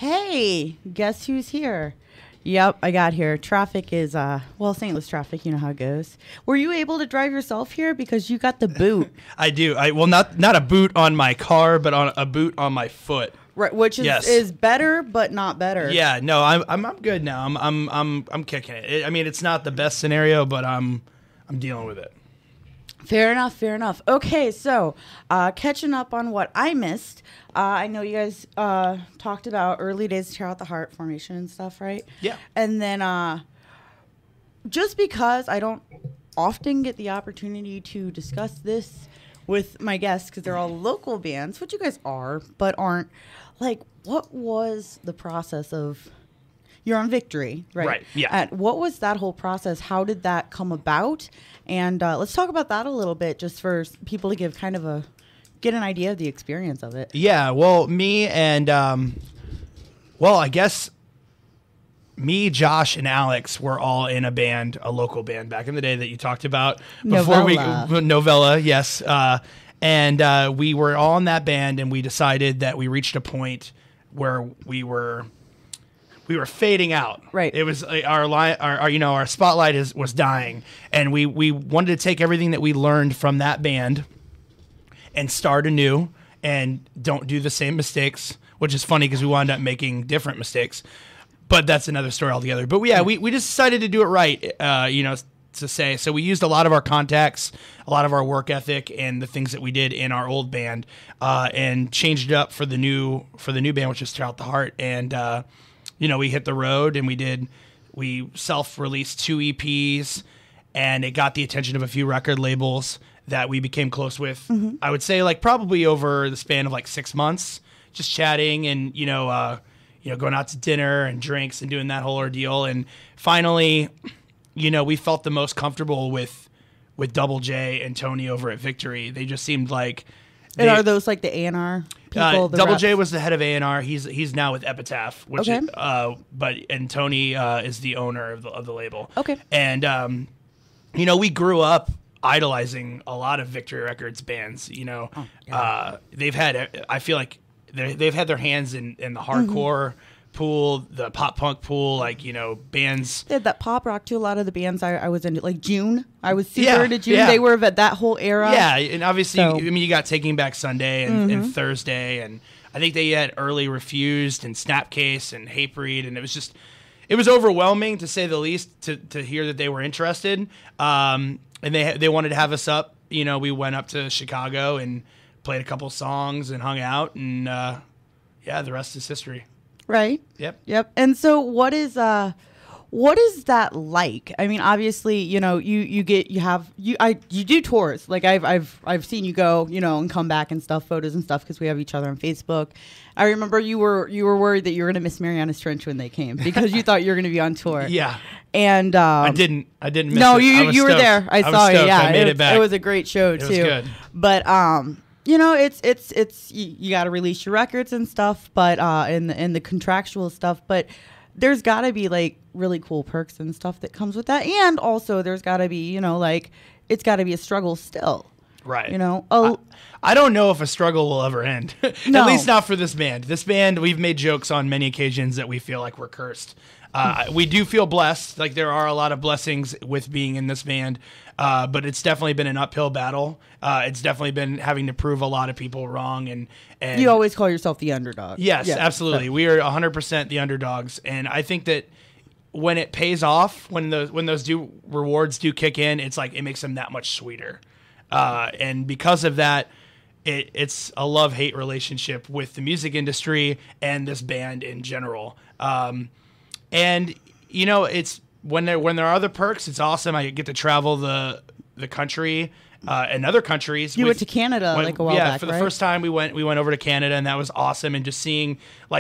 Hey, guess who's here? Yep, I got here. Traffic is, St. Louis traffic, you know how it goes. Were you able to drive yourself here because you got the boot? I do. Not a boot on my car, but on a boot on my foot. Right, which is better, but not better. Yeah, no, I'm good now. I'm kicking it. I mean, it's not the best scenario, but I'm dealing with it. Fair enough. Okay, so catching up on what I missed. I know you guys talked about early days to tear out the heart formation and stuff, right? Yeah. And then just because I don't often get the opportunity to discuss this with my guests because they're all local bands, which you guys are, but aren't, like, what was the process of... You're on Victory, right? Right, yeah. What was that whole process? How did that come about? And let's talk about that a little bit, just for people to give kind of get an idea of the experience of it. Yeah, well, me and, I guess me, Josh, and Alex were all in a band, a local band back in the day that you talked about. Novella, yes. And we were all in that band, and we decided that we reached a point where we were fading out. Right. It was our spotlight was dying, and we wanted to take everything that we learned from that band and start anew and don't do the same mistakes, which is funny because we wound up making different mistakes, but that's another story altogether. But we just decided to do it right, to say. So we used a lot of our contacts, a lot of our work ethic, and the things that we did in our old band, and changed it up for the new band, which is Tear Out the Heart. And we hit the road, and we self-released 2 EPs, and it got the attention of a few record labels that we became close with. Mm-hmm. I would say probably over the span of 6 months, just chatting and, going out to dinner and drinks and doing that whole ordeal. And finally, we felt the most comfortable with Double J and Tony over at Victory. They just seemed like... And are those the A&R people? Double J was the head of A&R. He's now with Epitaph, which okay. and Tony is the owner of the label. Okay. And we grew up idolizing a lot of Victory Records bands. They've had, I feel like they've had their hands in the hardcore pool, the pop punk pool, bands. They had that pop rock too. A lot of the bands I was into, June. I was super into June. Yeah. They were of that whole era. Yeah, and obviously, you got Taking Back Sunday and Thursday, and I think they had early Refused and Snapcase and Hatebreed, and it was overwhelming to say the least to hear that they were interested. And they wanted to have us up. We went up to Chicago and played a couple songs and hung out, and the rest is history. Right. Yep. And so what is that like? I mean, obviously, you do tours. I've seen you go, and come back and stuff, photos and stuff, because we have each other on Facebook. I remember you were worried that you were going to miss Mariana's Trench when they came because you thought you were going to be on tour. Yeah. And I didn't miss it. No, you were there. I saw you. Yeah. I made it back. It was a great show too. It was good. But it's you got to release your records and stuff, but in the contractual stuff, but there's got to be really cool perks and stuff that comes with that, and also there's got to be it's got to be a struggle still. Right. I don't know if a struggle will ever end. No. At least not for this band. This band, we've made jokes on many occasions that we feel like we're cursed. We do feel blessed. There are a lot of blessings with being in this band, but it's definitely been an uphill battle. It's definitely been having to prove a lot of people wrong. And you always call yourself the underdog. Yes, yeah, absolutely. So. We are 100% the underdogs, and I think that when it pays off, when those rewards do kick in, it's it makes them that much sweeter. And because of that, it's a love-hate relationship with the music industry and this band in general. And it's when there are other perks, it's awesome. I get to travel the country and other countries. You went to Canada a while back, yeah, for the right? first time we went over to Canada, and that was awesome. And just seeing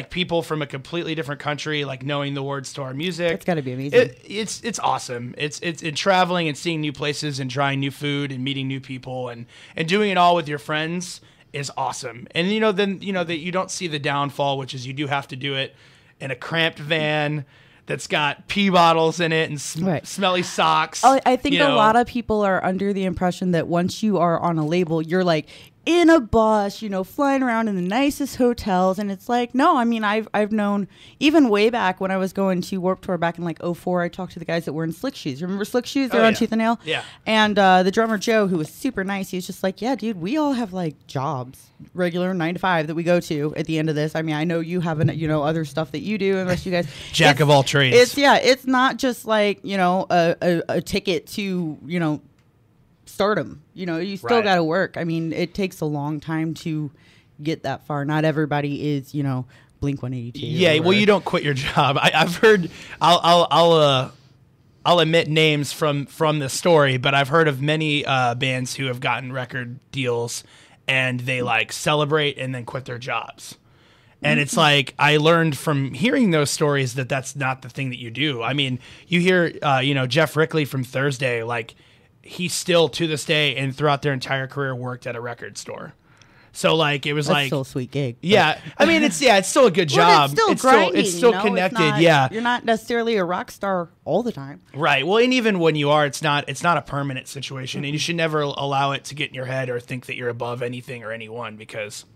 people from a completely different country, knowing the words to our music. It's got to be amazing. It's awesome. It's traveling and seeing new places and trying new food and meeting new people and doing it all with your friends is awesome. And that you don't see the downfall, which is you do have to do it in a cramped van that's got pee bottles in it and smelly socks. I think a lot of people are under the impression that once you are on a label, you're in a bus, flying around in the nicest hotels. And it's like, no, I mean, I've known even way back when I was going to Warped Tour back in like '04, I talked to the guys that were in Slick Shoes. Remember Slick Shoes? They're on Tooth and Nail. Yeah. And the drummer Joe, who was super nice, he was just like, yeah, dude, we all have like jobs, regular 9 to 5 that we go to at the end of this. I mean, I know you have, other stuff that you do, unless you guys Jack of all trades. It's not just like, a ticket to, stardom. You still got to work. I mean, it takes a long time to get that far. Not everybody is, Blink 182. Yeah, well, you don't quit your job. I've heard. I'll omit names from the story, but I've heard of many bands who have gotten record deals and they like celebrate and then quit their jobs. And it's like, I learned from hearing those stories that that's not the thing that you do. I mean, you hear, Jeff Rickley from Thursday, like, he still to this day and throughout their entire career worked at a record store. So like, it was That's like still a sweet gig. Yeah. I mean, it's still a good job. It's still grinding, it's still connected. You're not necessarily a rock star all the time. Right. Well, and even when you are, it's not a permanent situation, and you should never allow it to get in your head or think that you're above anything or anyone, because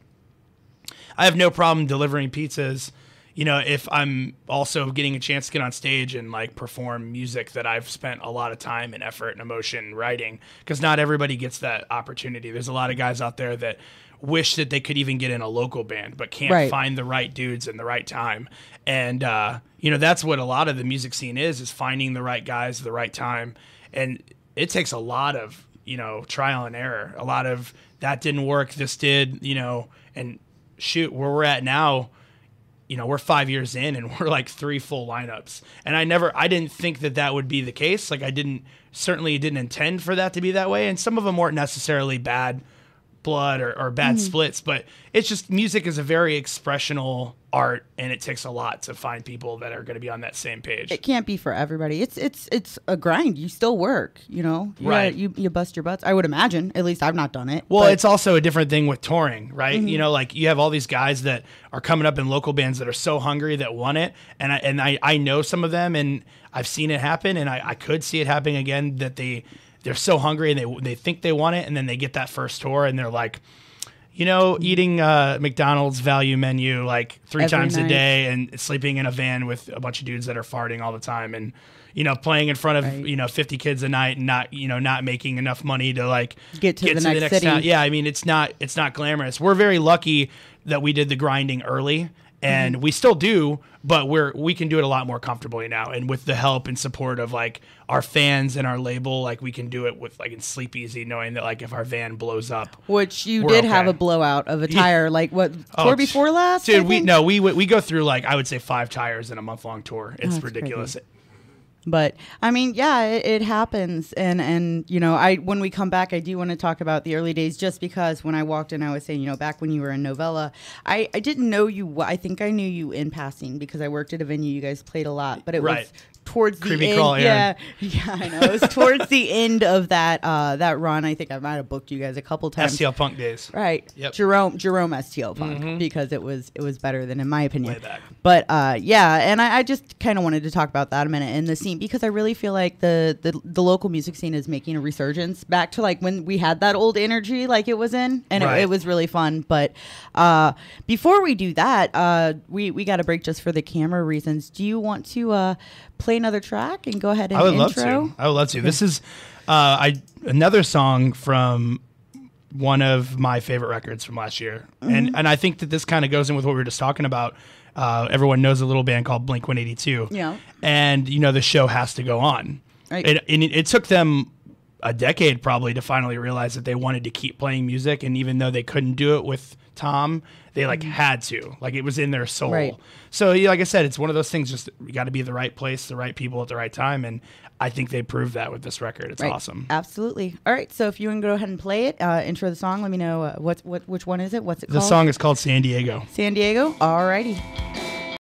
I have no problem delivering pizzas, if I'm also getting a chance to get on stage and like perform music that I've spent a lot of time and effort and emotion writing, because not everybody gets that opportunity. There's a lot of guys out there that wish that they could even get in a local band, but can't find the right dudes in the right time. And, that's what a lot of the music scene is finding the right guys at the right time. And it takes a lot of, trial and error. A lot of that didn't work. This did, and shoot, where we're at now, we're 5 years in and we're like 3 full lineups. And I didn't think that would be the case. Like, certainly didn't intend for that to be that way. And some of them weren't necessarily bad blood or bad splits, but it's just, music is a very expressional art, and it takes a lot to find people that are going to be on that same page. It can't be for everybody. It's a grind. You still work, right? You bust your butts. I would imagine. At least I've not done it. Well, it's also a different thing with touring, right? Like, you have all these guys that are coming up in local bands that are so hungry that want it, and I know some of them, and I've seen it happen, and I could see it happening again, that they're so hungry and they think they want it, and then they get that first tour and they're like, eating McDonald's value menu like 3 times a day and sleeping in a van with a bunch of dudes that are farting all the time, and playing in front of 50 kids a night, and not making enough money to like get to the next city. Town. Yeah, I mean, it's not glamorous. We're very lucky that we did the grinding early. And we still do, but we can do it a lot more comfortably now. And with the help and support of like our fans and our label, like we can do it with like and sleep easy, knowing that like if our van blows up, which you did have a blowout of a tire, like what tour before last? Dude, we go through like, I would say 5 tires in a month-long tour. It's ridiculous. Crazy. But I mean, yeah, it happens. And when we come back, I do want to talk about the early days, just because when I walked in, I was saying, back when you were in Novella, I didn't know you. I think I knew you in passing because I worked at a venue. You guys played a lot, but it was towards the end. Crawl, yeah, I know. It was towards the end of that run. I think I might have booked you guys a couple times. STL Punk days. Right. Yep. Jerome STL Punk, because it was better than, in my opinion. Way back. But and I just kind of wanted to talk about that a minute in the scene, because I really feel like the local music scene is making a resurgence back to like when we had that old energy like it was in, and it was really fun. But before we do that, we got a break just for the camera reasons. Do you want to play another track and go ahead and intro? I would love to. This is another song from one of my favorite records from last year. And I think that this kind of goes in with what we were just talking about. Everyone knows a little band called Blink 182. Yeah. And, the show has to go on. Right. It took them a decade probably to finally realize that they wanted to keep playing music. And even though they couldn't do it with Tom, they had to. Like, it was in their soul. Right. So, like I said, it's one of those things, just you got to be the right place, the right people at the right time. And I think they proved that with this record. It's awesome. Absolutely. All right. So if you want to go ahead and play it, intro the song, let me know which one is it? What's it called? The song is called San Diego. San Diego. All righty.